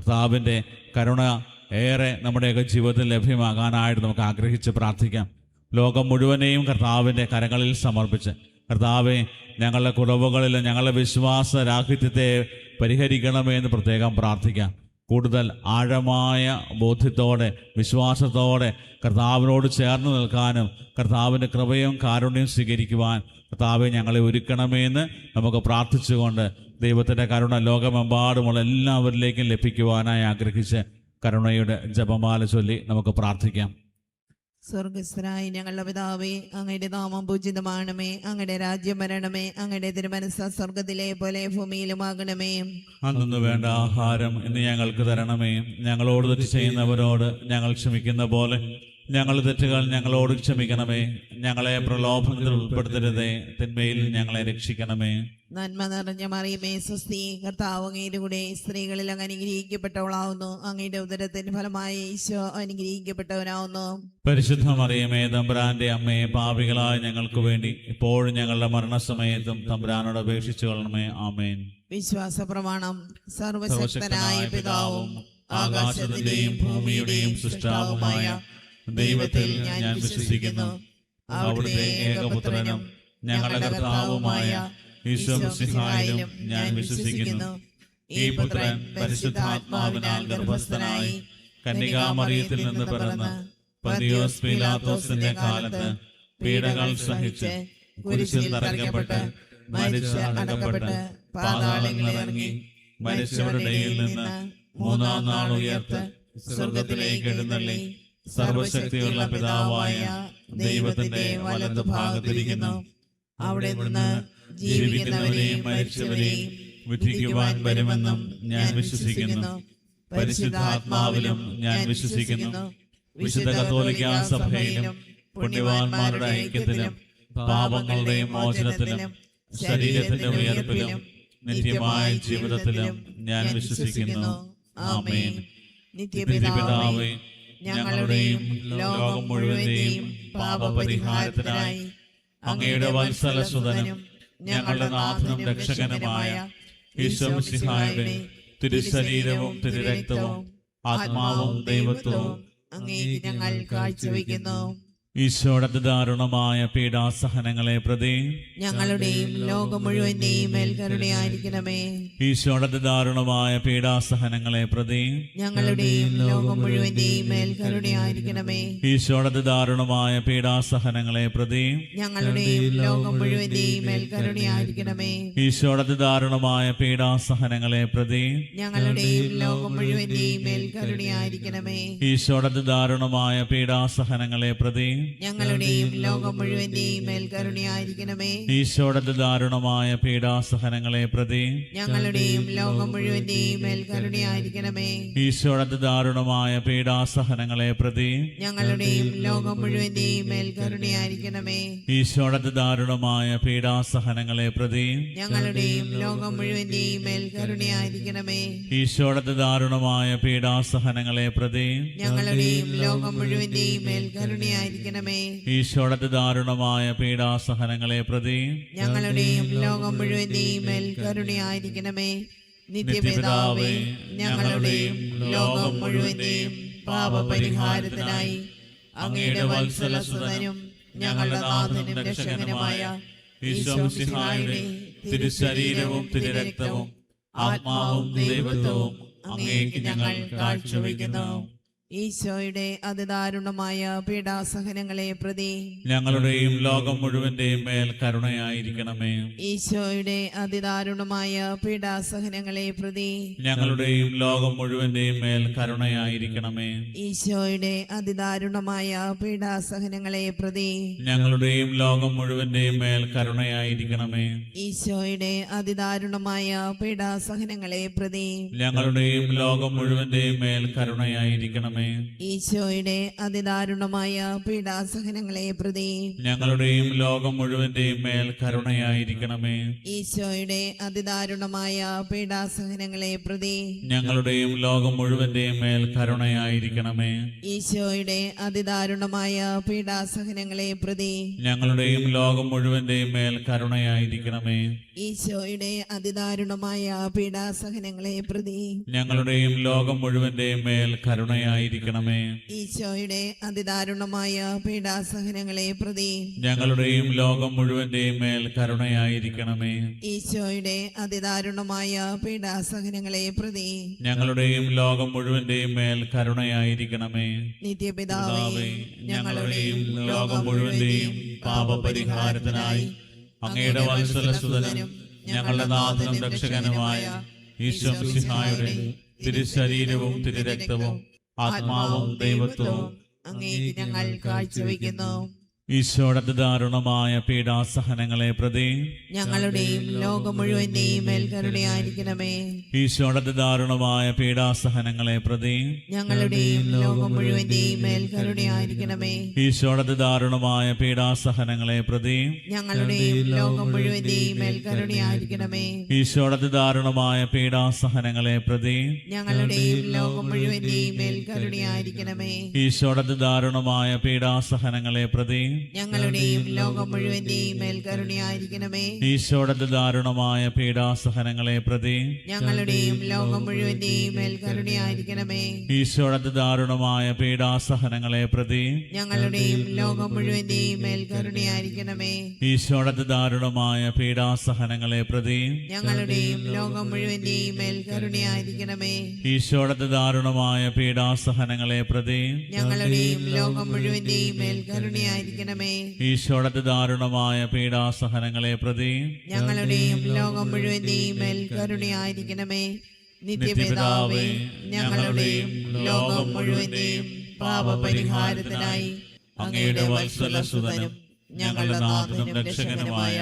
കർത്താവിൻ്റെ കരുണ ഏറെ നമ്മുടെയൊക്കെ ജീവിതത്തിൽ ലഭ്യമാകാനായിട്ട് നമുക്ക് ആഗ്രഹിച്ച് പ്രാർത്ഥിക്കാം. ലോകം മുഴുവനെയും കർത്താവിൻ്റെ കരങ്ങളിൽ സമർപ്പിച്ച്, കർത്താവെ, ഞങ്ങളുടെ കുറവുകളിൽ ഞങ്ങളുടെ വിശ്വാസരാഹിത്യത്തെ പരിഹരിക്കണമേ എന്ന് പ്രത്യേകം പ്രാർത്ഥിക്കാം. കൂടുതൽ ആഴമായ ബോധ്യത്തോടെ, വിശ്വാസത്തോടെ കർത്താവിനോട് ചേർന്ന് നിൽക്കാനും കർത്താവിൻ്റെ കൃപയും കാരുണ്യം സ്വീകരിക്കുവാൻ കർത്താവെ ഞങ്ങളെ ഒരുക്കണമേ എന്ന് നമുക്ക് പ്രാർത്ഥിച്ചുകൊണ്ട് ദൈവത്തിൻ്റെ കരുണ ലോകമെമ്പാടുമുള്ള എല്ലാവരിലേക്കും ലഭിക്കുവാനായി ആഗ്രഹിച്ച് കരുണയുടെ ജപമാല ചൊല്ലി നമുക്ക് പ്രാർത്ഥിക്കാം. സ്വർഗസ്ഥനായ ഞങ്ങളുടെ പിതാവേ, അങ്ങയുടെ നാമം പൂജിതമാണമേ. അങ്ങയുടെ രാജ്യം വരണമേ. അങ്ങയുടെ തിരുമനസ്സ് സ്വർഗത്തിലെ പോലെ ഭൂമിയിലുമാകണമേ. അന്നു വേണ്ട ആഹാരം ഇന്ന് ഞങ്ങൾക്ക് തരണമേ. ഞങ്ങളോട് തെറ്റ് ചെയ്യുന്നവരോട് ഞങ്ങൾ ക്ഷമിക്കുന്ന പോലെ ഞങ്ങളുടെ തെറ്റുകൾ ഞങ്ങളോട് ക്ഷമിക്കണമേ. ഞങ്ങളെ പ്രലോഭനത്തിൽ ഉൾപ്പെടുത്തരുതേ, തിന്മയിൽ ഞങ്ങളെ രക്ഷിക്കണമേ. നന്മ നിറഞ്ഞ മറിയമേ, സ്വസ്തി, കർത്താവ് അങ്ങയുടെ കൂടെ സ്ത്രീകളിൽ അങ്ങ് അനുഗ്രഹിക്കപ്പെട്ടവളാവുന്നു. അങ്ങയുടെ ഉദരത്തിന് ഫലമായ ഈശോ അനുഗ്രഹിക്കപ്പെട്ടവനാവുന്നു. പരിശുദ്ധ മറിയമേ, തമ്പുരാന്റെ അമ്മയെ, പാപികളായ ഞങ്ങൾക്ക് വേണ്ടി ഇപ്പോഴും ഞങ്ങളുടെ മരണസമയത്തും തമ്പുരാനോട് അപേക്ഷിച്ചു കൊള്ളണമേ. ആമേൻ. വിശ്വാസ പ്രമാണം. സർവശക്തനായ പിതാവും ആകാശത്തിന്റെയും ഭൂമിയുടെയും സൃഷ്ടാവുമായ ദൈവത്തിൽ ഞാൻ വിശ്വസിക്കുന്നു. അവിടുത്തെ ഏകപുത്രനും ഞങ്ങളുടെ കർത്താവുമായ ഈശോ മിശിഹായിലും ഞാൻ വിശ്വസിക്കുന്നു. ഈ പുത്രൻ പരിശുദ്ധാത്മാവിനാൽ ഗർഭസ്ഥനായി കന്യകാമറിയത്തിൽ നിന്ന് പിറന്ന് പന്തിയോസ് പീലാത്തോസിന്റെ കാലത്ത് പീഡകൾ സഹിച്ച് കുരിശിൽ തറയ്ക്കപ്പെട്ട് മരിച്ച് അടക്കപ്പെട്ട് പാതാളങ്ങളിൽ ഇറങ്ങി മരിച്ചവരുടെ ഇടയിൽ നിന്ന് മൂന്നാം നാൾ ഉയർത്ത് സ്വർഗത്തിലേക്ക് എഴുന്നള്ളി സർവശക്തിയുള്ള പിതാവായ ദൈവത്തിന്റെ വലതുഭാഗത്തിരിക്കുന്നു. അവിടെ നിന്ന് ജീവിക്കുന്നവരെയും മരിച്ചവരെയും വിധിക്കുവാൻ വരുമെന്നും ഞാൻ വിശ്വസിക്കുന്നു. പരിശുദ്ധാത്മാവിലും ഞാൻ വിശ്വസിക്കുന്നു. വിശുദ്ധ കത്തോലിക്കാ സഭയിലും പുണ്യവാന്മാരുടെ ഐക്യത്തിലും പാപങ്ങളുടെയും മോചനത്തിലും ശരീരത്തിന്റെ ഉയർപ്പിലും നിത്യമായ ജീവിതത്തിലും ഞാൻ വിശ്വസിക്കുന്നു. ആമേൻ. നിത്യപിതാവേ, ഞങ്ങളുടെയും ലോകം മുഴുവന്റെയും പാപപരിഹാരത്തിനായി അങ്ങയുടെ വത്സലസുതനും ഞങ്ങളുടെ നാഥനും രക്ഷകനുമായ ഈശോ മിശിഹായുടെ തിരുശരീരവും തിരുരക്തവും ആത്മാവും ദൈവത്വവും അങ്ങേക്ക് ഞങ്ങൾ കാഴ്ചവെക്കുന്നു. ഈശോയുടെ ദാരുണമായ പീഡാസഹനങ്ങളെ പ്രതി ഞങ്ങളുടെയും ലോകം മുഴുവന്റെയും മേൽ കരുണയായിരിക്കണമേ. ഈശോയുടെ ദാരുണമായ പീഡാസഹനങ്ങളെ പ്രതി ഞങ്ങളുടെയും ലോകം മുഴുവന്റെയും മേൽ കരുണയായിരിക്കണമേ. ഈശോയുടെ ദാരുണമായ പീഡാസഹനങ്ങളെ പ്രതി ഞങ്ങളുടെയും ലോകം മുഴുവന്റെയും മേൽ കരുണയായിരിക്കണമേ. ഈശോയുടെ ദാരുണമായ പീഡാസഹനങ്ങളെ പ്രതി ഞങ്ങളുടെയും ലോകം മുഴുവന്റെയും മേൽ കരുണയായിരിക്കണമേ. ഈശോയുടെ ദാരുണമായ പീഡാസഹനങ്ങളെ പ്രതി ഞങ്ങളുടെയും ലോകം മുഴുവന്റെയും മേൽ കരുണയായിരിക്കണമേ. ഈശോയുടെ ദാരുണമായ പീഡാസഹനങ്ങളെ പ്രതി ഞങ്ങളുടെയും ലോകം മുഴുവന്റെയും മേൽ കരുണയായിരിക്കണമേ. ഈശോയുടെ ദാരുണമായ പീഡാസഹനങ്ങളെ പ്രതി ഞങ്ങളുടെയും ലോകം മുഴുവന്റെയും മേൽ കരുണയായിരിക്കണമേ. ഈശോയുടെ ദാരുണമായ പീഡാസഹനങ്ങളെ പ്രതി ഞങ്ങളുടെയും ലോകം മുഴുവന്റെയും മേൽ കരുണയായിരിക്കണമേ. ഈശോയുടെ ദാരുണമായ പീഡാസഹനങ്ങളെ പ്രതി ഞങ്ങളുടെയും ലോകം മുഴുവന്റെയും മേൽ കരുണയായിരിക്കണമേ. ഈശോയുടെ ദാരുണമായ പീഡാസഹനങ്ങളെ പ്രതി ഞങ്ങളുടെയും ലോകം മുഴുവന്റെയും മേൽ കരുണയായിരിക്കണമേ. നിത്യപിതാവേ, ഞങ്ങളുടെയും ലോകം മുഴുവന്റെയും പാപപരിഹാരത്തിനായി അങ്ങയുടെ വത്സലസുതനും ഞങ്ങളുടെ നാഥനും രക്ഷകനുമായ ഈശോ മിശിഹായുടെ തിരുശരീരവും തിരുരക്തവും ആത്മാവും ദൈവത്വവും അങ്ങേക്ക് ഞങ്ങൾ കാഴ്ചവെക്കുന്നു. ഈശോയുടെ അതിദാരുണമായ പീഡാസഹനങ്ങളെ പ്രതി ഞങ്ങളുടെയും ലോകം മുഴുവന്റെയും മേൽ കരുണയായിരിക്കണമേ. ഈശോയുടെ അതിദാരുണമായ പീഡാസഹനങ്ങളെ പ്രതി ഞങ്ങളുടെയും ലോകം മുഴുവന്റെയും മേൽ കരുണയായിരിക്കണമേ. ഈശോയുടെ അതിദാരുണമായ പീഡാസഹനങ്ങളെ പ്രതി ഞങ്ങളുടെയും ലോകം മുഴുവന്റെയും മേൽ കരുണയായിരിക്കണമേ. ഈശോയുടെ അതിദാരുണമായ പീഡാസഹനങ്ങളെ പ്രതി ഞങ്ങളുടെയും ലോകം മുഴുവന്റെയും മേൽ കരുണയായിരിക്കണമേ. ഈശോയുടെ അതിദാരുണമായ പീഡാസഹനങ്ങളെ പ്രതി ഞങ്ങളുടെയും ലോകം മുഴുവന്റെയും മേൽ കരുണയായിരിക്കണമേ. ഈശോയുടെ അതിദാരുണമായ പീഡാസഹനങ്ങളെ പ്രതി ഞങ്ങളുടെയും ലോകം മുഴുവന്റെയും മേൽ കരുണയായിരിക്കണമേ. ഈശോയുടെ അതിദാരുണമായ പീഡാസഹനങ്ങളെ പ്രതി ഞങ്ങളുടെയും ലോകം മുഴുവന്റെയും മേൽ കരുണയായിരിക്കണമേ. ഈശോയുടെ അതിദാരുണമായ പീഡാസഹനങ്ങളെ പ്രതി ഞങ്ങളുടെയും ലോകം മുഴുവന്റെയും മേൽ കരുണയായിരിക്കണമേ. ഈശോയുടെ അതിദാരുണമായ പീഡാസഹനങ്ങളെ പ്രതി ഞങ്ങളുടെയും ലോകം മുഴുവന്റെയും മേൽ കരുണയായിരിക്കണമേ. ഈശോയുടെ അതിദാരുണമായ പീഡാസഹനങ്ങളെ പ്രതി ഞങ്ങളുടെയും ലോകം മുഴുവന്റെയും മേൽ കരുണയായിരിക്കണമേ. നിത്യപിതാവേ, ഞങ്ങളുടെയും ലോകം മുഴുവന്റെയും പാപപരിഹാരത്തിനായി അങ്ങയുടെ വത്സലസുതനും ഞങ്ങളുടെ നാഥനും രക്ഷകനുമായ ഈശോ മിശിഹായുടെ തിരുശരീരവും തിരുരക്തവും ആത്മാവും ദൈവത്വവും അങ്ങേക്ക് ഞങ്ങൾ കാഴ്ചവെക്കുന്നു. ഈശോയുടെ അതിദാരുണമായ പീഡാസഹനങ്ങളെ പ്രതി ഞങ്ങളുടെയും ലോകം മുഴുവന്റെയും മേൽ കരുണയായിരിക്കണമേ. ഈശോയുടെ അതിദാരുണമായ പീഡാസഹനങ്ങളെ പ്രതി ഞങ്ങളുടെയും ലോകം മുഴുവന്റെയും മേൽ കരുണയായിരിക്കണമേ. ഈശോയുടെ അതിദാരുണമായ പീഡാസഹനങ്ങളെ പ്രതി ഞങ്ങളുടെയും ലോകം മുഴുവന്റെയും മേൽ കരുണയായിരിക്കണമേ. ഈശോയുടെ അതിദാരുണമായ പീഡാസഹനങ്ങളെ പ്രതി ഞങ്ങളുടെയും ലോകം മുഴുവന്റെയും മേൽ കരുണയായിരിക്കണമേ. ഈശോയുടെ അതിദാരുണമായ പീഡാസഹനങ്ങളെ പ്രതി ഞങ്ങളുടെയും ലോകം മുഴുവന്റെയും മേൽ കരുണയായിരിക്കണമേ. ഈശോയുടെ അതിദാരുണമായ പീഡാസഹനങ്ങളെ പ്രതി ഞങ്ങളുടെയും ലോകം മുഴുവന്റെയും മേൽ കരുണയായിരിക്കണമേ. ഈശോയുടെ അതിദാരുണമായ പീഡാസഹനങ്ങളെ പ്രതി ഞങ്ങളുടെയും ലോകം മുഴുവന്റെയും മേൽ കരുണയായിരിക്കണമേ. ഈശോയുടെ അതിദാരുണമായ പീഡാസഹനങ്ങളെ പ്രതി ഞങ്ങളുടെയും ലോകം മുഴുവന്റെയും മേൽ കരുണയായിരിക്കണമേ. ഈശോയുടെ അതിദാരുണമായ പീഡാസഹനങ്ങളെ പ്രതി ഞങ്ങളുടെയും ലോകം മുഴുവന്റെയും മേൽ കരുണയായിരിക്കണമേ. ഈശോയുടെ അതിദാരുണമായ പീഡാസഹനങ്ങളെ പ്രതി ഞങ്ങളുടെയും ലോകം മുഴുവന്റെയും മേൽ കരുണയായിരിക്കണമേ. നിത്യപിതാവേ, ഞങ്ങളുടെയും ലോകം മുഴുവന്റെയും പാപപരിഹാരത്തിനായി അങ്ങയുടെ വത്സലസുതനും ഞങ്ങളുടെ നാഥനും രക്ഷകനുമായ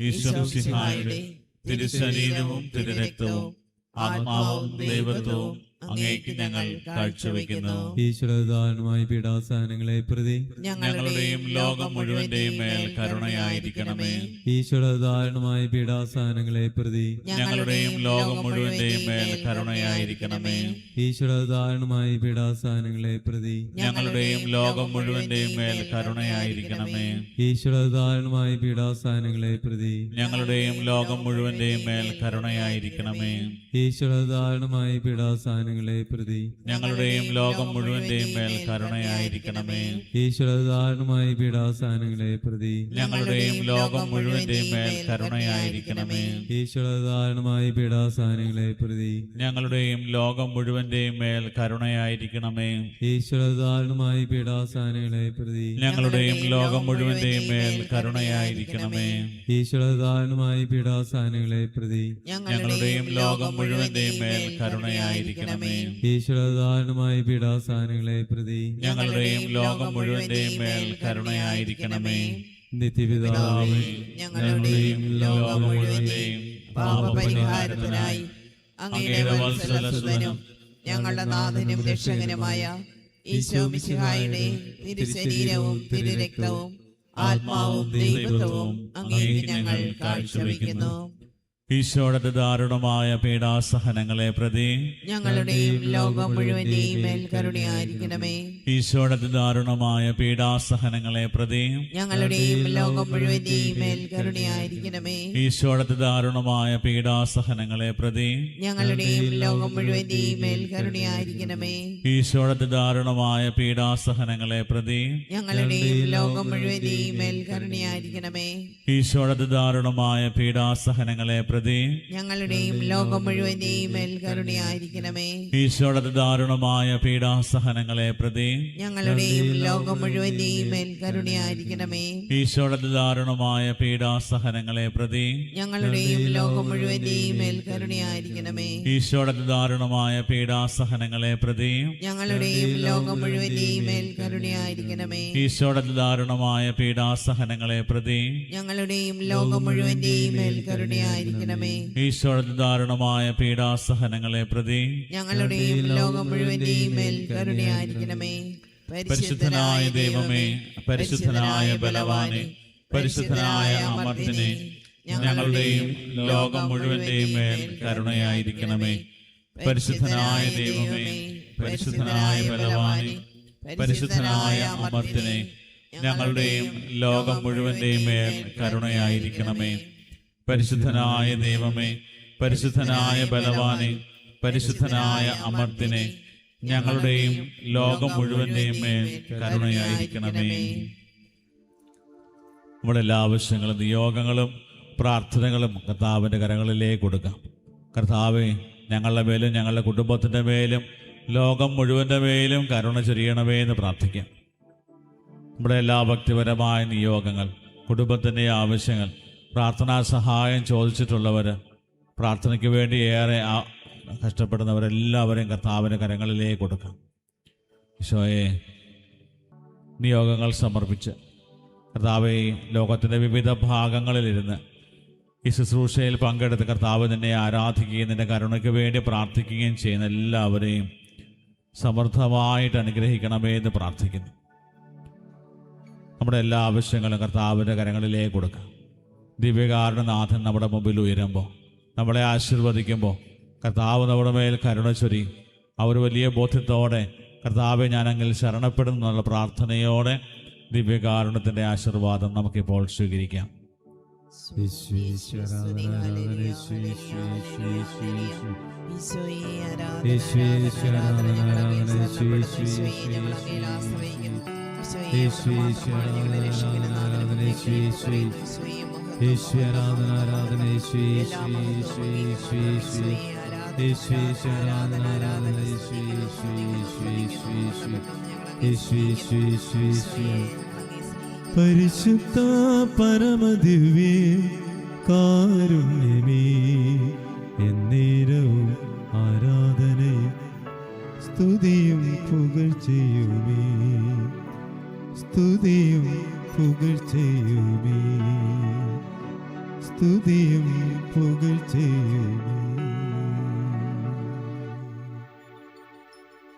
ഈശോ മിശിഹായുടെ തിരുശരീരവും തിരുരക്തവും ആത്മാവും ദൈവത്വവും അങ്ങേക്ക് ഞങ്ങൾ കാഴ്ചവെക്കുന്നു. ഈശ്വരദാനമായ പീഡാസഹനങ്ങളെ പ്രതി ഞങ്ങളുടെയും ലോകം മുഴുവന്റെയും മേൽ കരുണയായിരിക്കണമേ. ഈശ്വരദാനമായ പീഡാസഹനങ്ങളെ പ്രതി ഞങ്ങളുടെയും ലോകം മുഴുവന്റെയും മേൽ കരുണയായിരിക്കണമേ. ഈശ്വരദാനമായ പീഡാസഹനങ്ങളെ പ്രതി ഞങ്ങളുടെയും ലോകം മുഴുവന്റെയും മേൽ കരുണയായിരിക്കണമേ. ഈശ്വരദാനമായ പീഡാസഹനങ്ങളെ പ്രതി ഞങ്ങളുടെയും ലോകം മുഴുവന്റെയും മേൽ കരുണയായിരിക്കണമേ. ഈശ്വരദാനമായ പീഡാസഹനങ്ങളെ പ്രതി ഞങ്ങളുടെയും ലോകം മുഴുവന്റെയും മേൽ കരുണയായിരിക്കണമേ. ഈശ്വരദാനമായ പീഡാസഹനങ്ങളെ പ്രതി ഞങ്ങളുടെയും ലോകം മുഴുവന്റെയും മേൽ കരുണയായിരിക്കണമേ. ഈശ്വരദാനമായ പീഡാസഹനങ്ങളെ പ്രതി ഞങ്ങളുടെയും ലോകം മുഴുവന്റെയും മേൽ കരുണയായിരിക്കണമേ. ഈശ്വരദാനമായ പീഡാസഹനങ്ങളെ പ്രതി ഞങ്ങളുടെയും ലോകം മുഴുവന്റെയും മേൽ കരുണയായിരിക്കണമേ. ഈശ്വരദാനമായ പീഡാസഹനങ്ങളെ പ്രതി ഞങ്ങളുടെയും ലോകം മുഴുവന്റെയും മേൽ കരുണയായിരിക്കണമേ. ഈശ്വരദാനമായ പീഡാസഹനങ്ങളെ പ്രതി ഞങ്ങളുടെയും ലോകം മുഴുവന്റെയും മേൽ കരുണയായിരിക്കണമേ. നിത്യപിതാവേ, ഞങ്ങളുടെയും ലോകം മുഴുവന്റെയും പാപപരിഹാരത്തിനായി അങ്ങയുടെ വത്സലസുതനും ഞങ്ങളുടെ നാഥനും രക്ഷകനുമായ ഈശോ മിശിഹായുടെ തിരുശരീരവും തിരുരക്തവും ആത്മാവും ദൈവത്വവും അങ്ങേക്ക് ഞങ്ങൾ കാഴ്ചവെക്കുന്നു. ഈശോയുടെ ദാരുണമായ പീഡാസഹനങ്ങളെ പ്രതി ഞങ്ങളുടെയും ലോകം മുഴുവന്റെയും മേൽ കരുണയായിരിക്കണമേ. ഈശോയുടെ ദാരുണമായ പീഡാസഹനങ്ങളെ പ്രതി ഞങ്ങളുടെയും ലോകം മുഴുവന്റെയും മേൽ കരുണയായിരിക്കണമേ. ഈശോയുടെ ദാരുണമായ പീഡാസഹനങ്ങളെ പ്രതി ഞങ്ങളുടെയും ലോകം മുഴുവന്റെയും മേൽ കരുണയായിരിക്കണമേ. ഈശോയുടെ ദാരുണമായ പീഡാസഹനങ്ങളെ പ്രതി ഞങ്ങളുടെയും ലോകം മുഴുവന്റെയും മേൽ കരുണയായിരിക്കണമേ. ഈശോയുടെ ദാരുണമായ പീഡാസഹനങ്ങളെ പ്രതി ഞങ്ങളുടെയും ലോകം മുഴുവന്റെയും മേൽ കരുണയായിരിക്കണമേ. ഈശോയുടെ ദാരുണമായ പീഡാസഹനങ്ങളെ പ്രതി ഞങ്ങളുടെയും ലോകം മുഴുവന്റെയും മേൽ കരുണയായിരിക്കണമേ. ഈശോയുടെ ദാരുണമായ പീഡാസഹനങ്ങളെ പ്രതി ഞങ്ങളുടെയും ലോകം മുഴുവന്റെയും മേൽ കരുണയായിരിക്കണമേ. ഈശോയുടെ ദാരുണമായ പീഡാസഹനങ്ങളെ പ്രതി ഞങ്ങളുടെയും ലോകം മുഴുവന്റെയും മേൽ കരുണയായിരിക്കണമേ. ഈശോയുടെ ദാരുണമായ പീഡാസഹനങ്ങളെ പ്രതി ഞങ്ങളുടെയും ലോകം മുഴുവന്റെയും മേൽ കരുണയായിരിക്കണമേ. ഈശോയുടെ ദാരുണമായ പീഡാസഹനങ്ങളെ പ്രതി ഞങ്ങളുടെയും ലോകം മുഴുവന്റെയും മേൽ കരുണയായിരിക്കണമേ. പരിശുദ്ധനായ ദൈവമേ, പരിശുദ്ധനായ ബലവാനെ, പരിശുദ്ധനായ അമർത്തിനെ, ഞങ്ങളുടെയും ലോകം മുഴുവന്റെയും മേൽ കരുണയായിരിക്കണമേ. പരിശുദ്ധനായ ദൈവമേ, പരിശുദ്ധനായ ബലവാനെ, പരിശുദ്ധനായ അമർത്തിനെ, ഞങ്ങളുടെയും ലോകം മുഴുവന്റെയും മേൽ കരുണയായിരിക്കണമേ. പരിശുദ്ധനായ ദൈവമേ, പരിശുദ്ധനായ ബലവാനെ, പരിശുദ്ധനായ അമർത്തിനെ, ഞങ്ങളുടെയും ലോകം മുഴുവന്റെയും മേൽ കരുണയായിരിക്കണമേ. നമ്മുടെ എല്ലാ ആവശ്യങ്ങളും നിയോഗങ്ങളും പ്രാർത്ഥനകളും കർത്താവിൻ്റെ കരങ്ങളിലേക്ക് കൊടുക്കാം. കർത്താവേ, ഞങ്ങളുടെ മേലും ഞങ്ങളുടെ കുടുംബത്തിൻ്റെ മേലും ലോകം മുഴുവൻ്റെ മേലും കരുണ ചൊരിയണമേ എന്ന് പ്രാർത്ഥിക്കാം. നമ്മുടെ എല്ലാ ഭക്തിപരമായ നിയോഗങ്ങൾ, കുടുംബത്തിൻ്റെ ആവശ്യങ്ങൾ, പ്രാർത്ഥനാ സഹായം ചോദിച്ചിട്ടുള്ളവർ, പ്രാർത്ഥനയ്ക്ക് വേണ്ടി ഏറെ കഷ്ടപ്പെടുന്നവരെല്ലാവരെയും കർത്താവിൻ്റെ കരങ്ങളിലേക്ക് കൊടുക്കാം. ഈശോയെ, നിയോഗങ്ങൾ സമർപ്പിച്ച് കർത്താവെ, ലോകത്തിൻ്റെ വിവിധ ഭാഗങ്ങളിലിരുന്ന് ഈ ശുശ്രൂഷയിൽ പങ്കെടുത്ത് കർത്താവ് നിന്നെ ആരാധിക്കുകയും നിന്റെ കരുണയ്ക്ക് വേണ്ടി പ്രാർത്ഥിക്കുകയും ചെയ്യുന്ന എല്ലാവരെയും സമൃദ്ധമായിട്ട് അനുഗ്രഹിക്കണമേ എന്ന് പ്രാർത്ഥിക്കുന്നു. നമ്മുടെ എല്ലാ ആവശ്യങ്ങളും കർത്താവിൻ്റെ കരങ്ങളിലേക്ക് കൊടുക്കാം. ദിവ്യകാരുണ്യനാഥൻ നമ്മുടെ മുമ്പിൽ ഉയരുമ്പോൾ, നമ്മളെ ആശീർവദിക്കുമ്പോൾ കർത്താവ് നമ്മുടെ മേൽ കരുണ ചൊരിയും. അവർ വലിയ ബോധ്യത്തോടെ കർത്താവെ ഞാൻ അങ്ങിൽ ശരണപ്പെടുന്നു എന്നുള്ള പ്രാർത്ഥനയോടെ ദിവ്യകാരുണ്യത്തിൻ്റെ ആശീർവാദം നമുക്കിപ്പോൾ സ്വീകരിക്കാം. പരിശുദ്ധ പരമദിവ്യേ കാരുണ്യമേ, എന്നേരവും ആരാധനയും സ്തുതിയും പുകഴ്ചയുമേ, സ്തുതിയും പുകഴ്ചയുമേ, സ്തുതിയും പുകഴ്ചയുമേ.